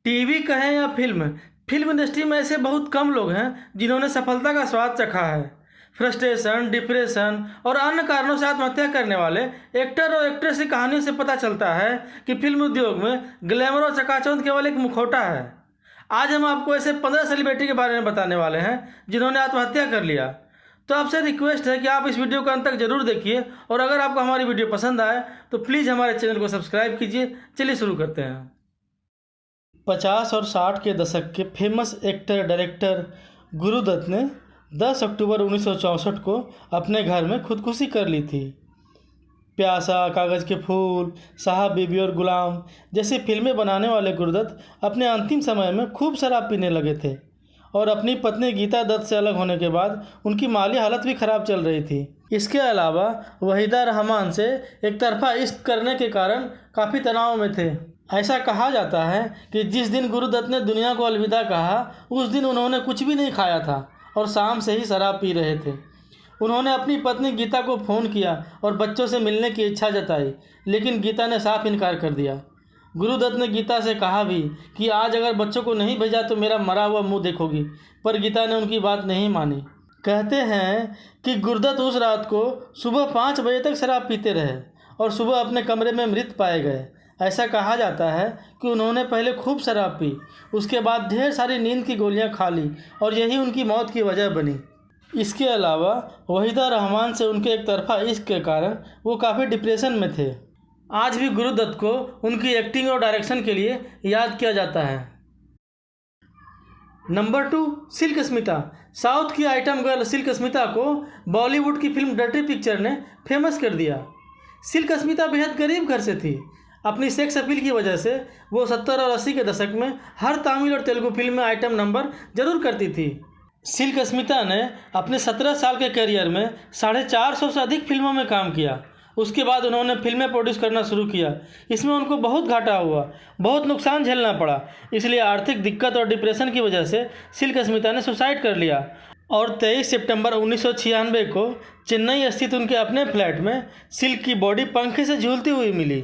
TV कहें या film, film industry में ऐसे बहुत कम लोग हैं जिन्होंने सफलता का स्वाद चखा है। फ्रस्ट्रेशन, डिप्रेशन और अन्य कारणों से आत्महत्या करने वाले एक्टर और एक्ट्रेस की कहानियों से पता चलता है कि फिल्म उद्योग में ग्लैमर और चकाचौंध केवल एक मुखौटा है। आज हम आपको ऐसे 15 सेलिब्रिटी के बारे में बताने वाले हैं जिन्होंने आत्महत्या कर लिया। तो आपसे रिक्वेस्ट है कि आप इस वीडियो को अंत तक जरूर देखिए, और अगर आपको हमारी वीडियो पसंद आए तो प्लीज़ हमारे चैनल को सब्सक्राइब कीजिए। चलिए शुरू करते हैं। 50 और 60 के दशक के फेमस एक्टर डायरेक्टर गुरुदत्त ने 10 अक्टूबर 1964 को अपने घर में खुदकुशी कर ली थी। प्यासा, कागज़ के फूल, साहब बीबी और गुलाम जैसी फिल्में बनाने वाले गुरुदत्त अपने अंतिम समय में खूब शराब पीने लगे थे, और अपनी पत्नी गीता दत्त से अलग होने के बाद उनकी माली हालत भी ख़राब चल रही थी। इसके अलावा वहीदा रहमान से एक तरफा इश्क करने के कारण काफ़ी तनाव में थे। ऐसा कहा जाता है कि जिस दिन गुरुदत्त ने दुनिया को अलविदा कहा उस दिन उन्होंने कुछ भी नहीं खाया था और शाम से ही शराब पी रहे थे। उन्होंने अपनी पत्नी गीता को फ़ोन किया और बच्चों से मिलने की इच्छा जताई, लेकिन गीता ने साफ इनकार कर दिया। गुरुदत्त ने गीता से कहा भी कि आज अगर बच्चों को नहीं भेजा तो मेरा मरा हुआ मुंह देखोगी, पर गीता ने उनकी बात नहीं मानी। कहते हैं कि गुरुदत्त उस रात को सुबह 5 बजे तक शराब पीते रहे और सुबह अपने कमरे में मृत पाए गए। ऐसा कहा जाता है कि उन्होंने पहले खूब शराब पी, उसके बाद ढेर सारी नींद की गोलियां खा ली और यही उनकी मौत की वजह बनी। इसके अलावा वहीदा रहमान से उनके एक तरफा इश्क के कारण वो काफ़ी डिप्रेशन में थे। आज भी गुरुदत्त को उनकी एक्टिंग और डायरेक्शन के लिए याद किया जाता है। Number 2, silk Smita. साउथ की आइटम गर्ल सिल्क स्मिता को बॉलीवुड की फिल्म डर्टी पिक्चर ने फेमस कर दिया। सिल्क स्मिता बेहद गरीब घर से थी। अपनी सेक्स अपील की वजह से वो 70 और 80 के दशक में हर तमिल और तेलुगु फिल्म में आइटम नंबर जरूर करती थी। सिल्क स्मिता ने अपने 17 साल के करियर में 450 से अधिक फिल्मों में काम किया। उसके बाद उन्होंने फिल्में प्रोड्यूस करना शुरू किया। इसमें उनको बहुत घाटा हुआ, बहुत नुकसान झेलना पड़ा, इसलिए आर्थिक दिक्कत और डिप्रेशन की वजह से सिल्क स्मिता ने सुसाइड कर लिया और 23 सितंबर 1996 को चेन्नई स्थित उनके अपने फ्लैट में सिल्क की बॉडी पंखे से झूलती हुई मिली।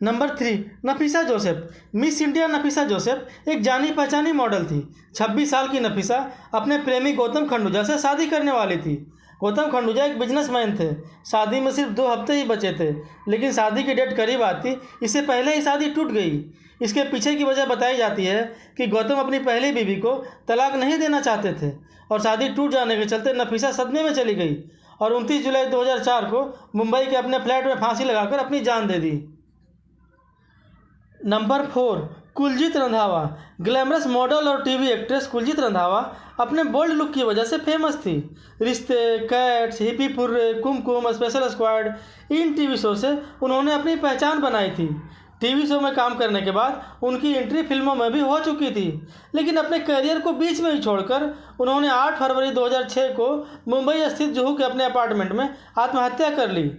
Number 3, Nafisa Joseph. Miss India Nafisa Joseph एक जानी पहचानी मॉडल थी। 26 साल की नफीसा अपने प्रेमी गौतम खंडूजा से शादी करने वाली थी। गौतम खंडूजा एक बिजनेसमैन थे। शादी में सिर्फ 2 हफ्ते ही बचे थे, लेकिन शादी की डेट करीब आती इससे पहले ही शादी टूट गई। इसके पीछे की वजह बताई जाती है कि गौतम अपनी पहली बीवी को तलाक नहीं देना चाहते थे और शादी टूट जाने के चलते नफीसा सदमे में चली गई और 29 जुलाई 2004 को मुंबई के अपने फ्लैट में फांसी लगाकर अपनी जान दे दी। Number 4, Kuljeet Randhawa. Glamorous model और टीवी एक्ट्रेस कुलजीत रंधावा अपने बोल्ड लुक की वजह से फेमस थी। Rishtey, cats, hip hip hurray, Kumkum, special squad, इन टीवी शो से उन्होंने अपनी पहचान बनाई थी। टीवी शो में काम करने के बाद उनकी एंट्री फिल्मों में भी हो चुकी थी, लेकिन अपने करियर को बीच में ही छोड़कर उन्होंने 8 फरवरी 2006 को मुंबई स्थित जुहू के अपने अपार्टमेंट में आत्महत्या कर ली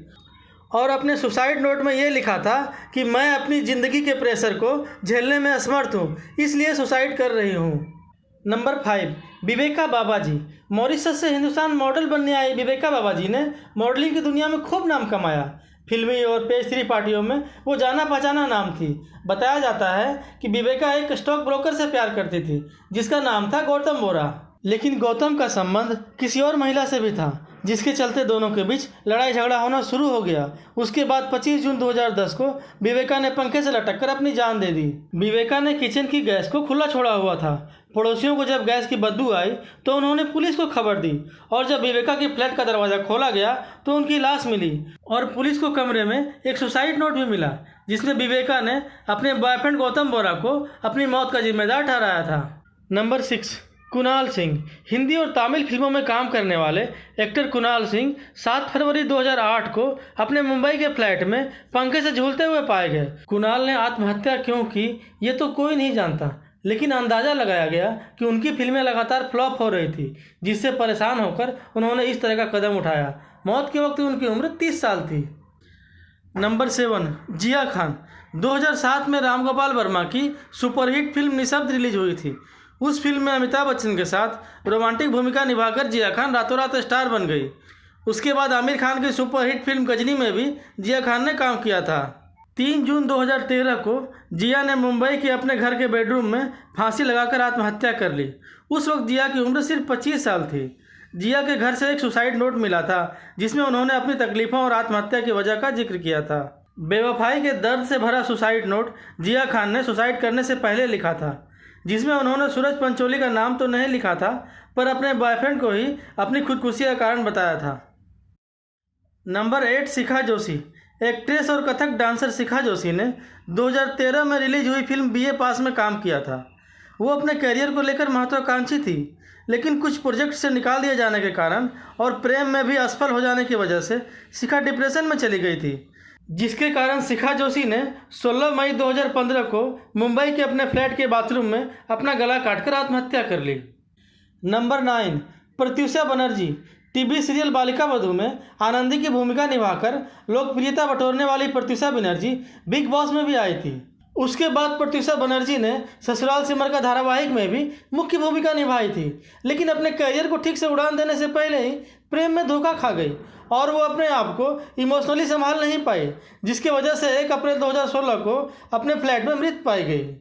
और अपने सुसाइड नोट में ये लिखा था कि मैं अपनी ज़िंदगी के प्रेशर को झेलने में असमर्थ हूँ, इसलिए सुसाइड कर रही हूँ। नंबर 5, विवेका बाबाजी। मॉरिशस से हिंदुस्तान मॉडल बनने आई विवेका बाबाजी ने मॉडलिंग की दुनिया में खूब नाम कमाया। फिल्मी और पेज 3 पार्टियों में वो जाना पहचाना नाम थी। बताया जाता है कि विवेका एक स्टॉक ब्रोकर से प्यार करती थी जिसका नाम था गौतम बोरा, लेकिन गौतम का संबंध किसी और महिला से भी था, जिसके चलते दोनों के बीच लड़ाई झगड़ा होना शुरू हो गया। उसके बाद 25 जून 2010 को विवेका ने पंखे से लटक कर अपनी जान दे दी। विवेका ने किचन की गैस को खुला छोड़ा हुआ था। पड़ोसियों को जब गैस की बदबू आई तो उन्होंने पुलिस को खबर दी और जब विवेका के फ्लैट का दरवाज़ा खोला गया तो उनकी लाश मिली और पुलिस को कमरे में एक सुसाइड नोट भी मिला जिसमें विवेका ने अपने बॉयफ्रेंड गौतम बोरा को अपनी मौत का जिम्मेदार ठहराया था। नंबर 6, कुणाल सिंह। हिंदी और तमिल फिल्मों में काम करने वाले एक्टर कुणाल सिंह 7 फरवरी 2008 को अपने मुंबई के फ्लैट में पंखे से झूलते हुए पाए गए। कुणाल ने आत्महत्या क्यों की ये तो कोई नहीं जानता, लेकिन अंदाज़ा लगाया गया कि उनकी फिल्में लगातार फ्लॉप हो रही थी, जिससे परेशान होकर उन्होंने इस तरह का कदम उठाया। मौत के वक्त उनकी उम्र 30 साल थी। नंबर 7, जिया खान। 2007 में राम गोपाल वर्मा की सुपरहिट फिल्म निशब्द रिलीज हुई थी। उस फिल्म में अमिताभ बच्चन के साथ रोमांटिक भूमिका निभाकर जिया खान रातों रात स्टार बन गई। उसके बाद आमिर खान की सुपरहिट फिल्म गजनी में भी जिया खान ने काम किया था। 3 जून 2013 को जिया ने मुंबई के अपने घर के बेडरूम में फांसी लगाकर आत्महत्या कर ली। उस वक्त जिया की उम्र सिर्फ 25 साल थी। जिया के घर से एक सुसाइड नोट मिला था जिसमें उन्होंने अपनी तकलीफ़ों और आत्महत्या की वजह का जिक्र किया था। बेवफाई के दर्द से भरा सुसाइड नोट जिया खान ने सुसाइड करने से पहले लिखा था, जिसमें उन्होंने सूरज पंचोली का नाम तो नहीं लिखा था पर अपने बॉयफ्रेंड को ही अपनी खुदकुशी का कारण बताया था। नंबर 8, शिखा जोशी। एक्ट्रेस और कथक डांसर शिखा जोशी ने 2013 में रिलीज हुई फिल्म बीए पास में काम किया था। वो अपने करियर को लेकर महत्वाकांक्षी थी, लेकिन कुछ प्रोजेक्ट से निकाल दिए जाने के कारण और प्रेम में भी असफल हो जाने की वजह से शिखा डिप्रेशन में चली गई थी, जिसके कारण शिखा जोशी ने 16 मई 2015 को मुंबई के अपने फ्लैट के बाथरूम में अपना गला काटकर आत्महत्या कर ली। Number 9, Pratyusha Banerjee. TV serial Balika Vadhu में आनंदी की भूमिका निभाकर लोकप्रियता बटोरने वाली प्रत्युषा बनर्जी बिग बॉस में भी आई थी। उसके बाद प्रत्युषा बनर्जी ने ससुराल सिमर का धारावाहिक में भी मुख्य भूमिका निभाई थी, लेकिन अपने करियर को ठीक से उड़ान देने से पहले ही प्रेम में धोखा खा गई और वो अपने आप को इमोशनली संभाल नहीं पाई, जिसकी वजह से 1 अप्रैल 2016 को अपने फ्लैट में मृत पाई गई।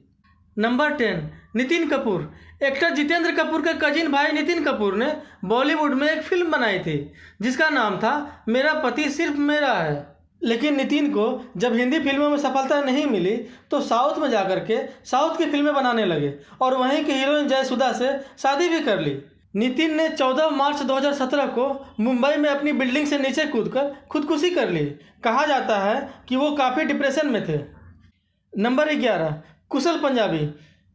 नंबर 10, नितिन कपूर। एक्टर जितेंद्र कपूर के कजिन भाई नितिन कपूर ने बॉलीवुड में एक फिल्म बनाई थी जिसका नाम था मेरा पति सिर्फ मेरा है। लेकिन नितिन को जब हिंदी फिल्मों में सफलता नहीं मिली तो साउथ में जाकर के साउथ की फिल्में बनाने लगे और वहीं की हीरोइन जयसुधा से शादी भी कर ली। नितिन ने 14 मार्च 2017 को मुंबई में अपनी बिल्डिंग से नीचे कूदकर खुदकुशी कर ली। कहा जाता है कि वो काफ़ी डिप्रेशन में थे। नंबर 11, कुशल पंजाबी।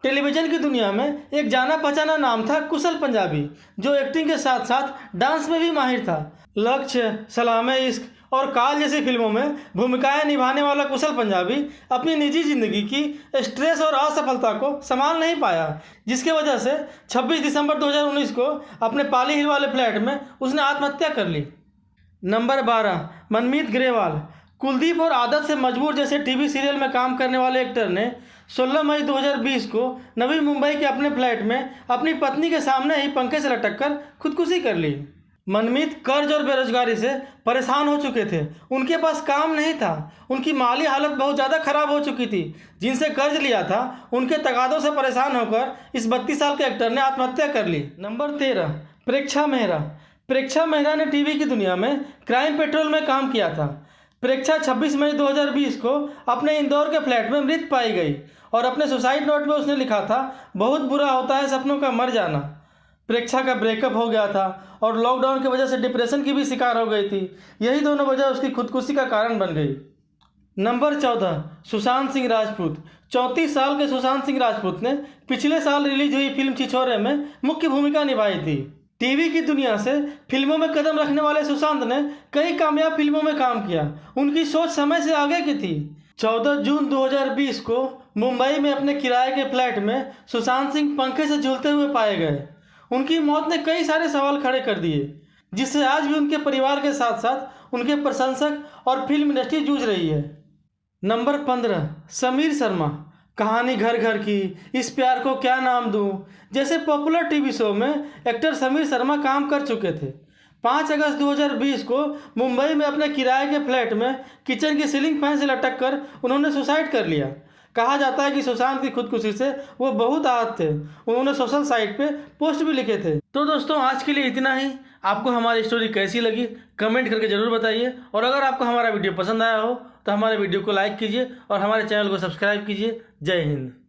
टेलीविज़न की दुनिया में एक जाना पहचाना नाम था कुशल पंजाबी, जो एक्टिंग के साथ साथ डांस में भी माहिर था। लक्ष्य, सलामे इश्क और काल जैसी फिल्मों में भूमिकाएं निभाने वाला कुशल पंजाबी अपनी निजी जिंदगी की स्ट्रेस और असफलता को संभाल नहीं पाया, जिसकी वजह से 26 दिसंबर 2019 को अपने पाली हिल वाले फ्लैट में उसने आत्महत्या कर ली। नंबर 12, मनमीत ग्रेवाल। कुलदीप और आदत से मजबूर जैसे टीवी सीरियल में काम करने वाले एक्टर ने 16 मई 2020 को नवी मुंबई के अपने फ्लैट में अपनी पत्नी के सामने ही पंखे से लटक कर खुदकुशी कर ली। मनमीत कर्ज और बेरोजगारी से परेशान हो चुके थे। उनके पास काम नहीं था। उनकी माली हालत बहुत ज़्यादा खराब हो चुकी थी। जिनसे कर्ज लिया था उनके तगादों से परेशान होकर इस 32 साल के एक्टर ने आत्महत्या कर ली। नंबर 13, प्रेक्षा मेहरा। प्रेक्षा मेहरा ने टीवी की दुनिया में क्राइम पेट्रोल में काम किया था। प्रेक्षा 26 मई 2020 को अपने इंदौर के फ्लैट में मृत पाई गई और अपने सुसाइड नोट में उसने लिखा था, बहुत बुरा होता है सपनों का मर जाना। प्रेक्षा का ब्रेकअप हो गया था और लॉकडाउन की वजह से डिप्रेशन की भी शिकार हो गई थी। यही दोनों वजह उसकी खुदकुशी का कारण बन गई। नंबर 14, सुशांत सिंह राजपूत। 34 साल के सुशांत सिंह राजपूत ने पिछले साल रिलीज हुई फिल्म छिछोरे में मुख्य भूमिका निभाई थी। टीवी की दुनिया से फिल्मों में कदम रखने वाले सुशांत ने कई कामयाब फिल्मों में काम किया। उनकी सोच समय से आगे की थी। 14 जून 2020 को मुंबई में अपने किराए के फ्लैट में सुशांत सिंह पंखे से झूलते हुए पाए गए। उनकी मौत ने कई सारे सवाल खड़े कर दिए, जिससे आज भी उनके परिवार के साथ साथ उनके प्रशंसक और फिल्म इंडस्ट्री जूझ रही है। नंबर 15, समीर शर्मा। कहानी घर घर की, इस प्यार को क्या नाम दूं जैसे पॉपुलर टीवी शो में एक्टर समीर शर्मा काम कर चुके थे। 5 अगस्त 2020 को मुंबई में अपने किराए के फ्लैट में किचन की सीलिंग फैन से लटक कर उन्होंने सुसाइड कर लिया। कहा जाता है कि सुशांत की खुदकुशी से वो बहुत आहत थे। उन्होंने सोशल साइट पे पोस्ट भी लिखे थे। तो दोस्तों, आज के लिए इतना ही। आपको हमारी स्टोरी कैसी लगी कमेंट करके ज़रूर बताइए, और अगर आपको हमारा वीडियो पसंद आया हो तो हमारे वीडियो को लाइक कीजिए और हमारे चैनल को सब्सक्राइब कीजिए। जय हिंद।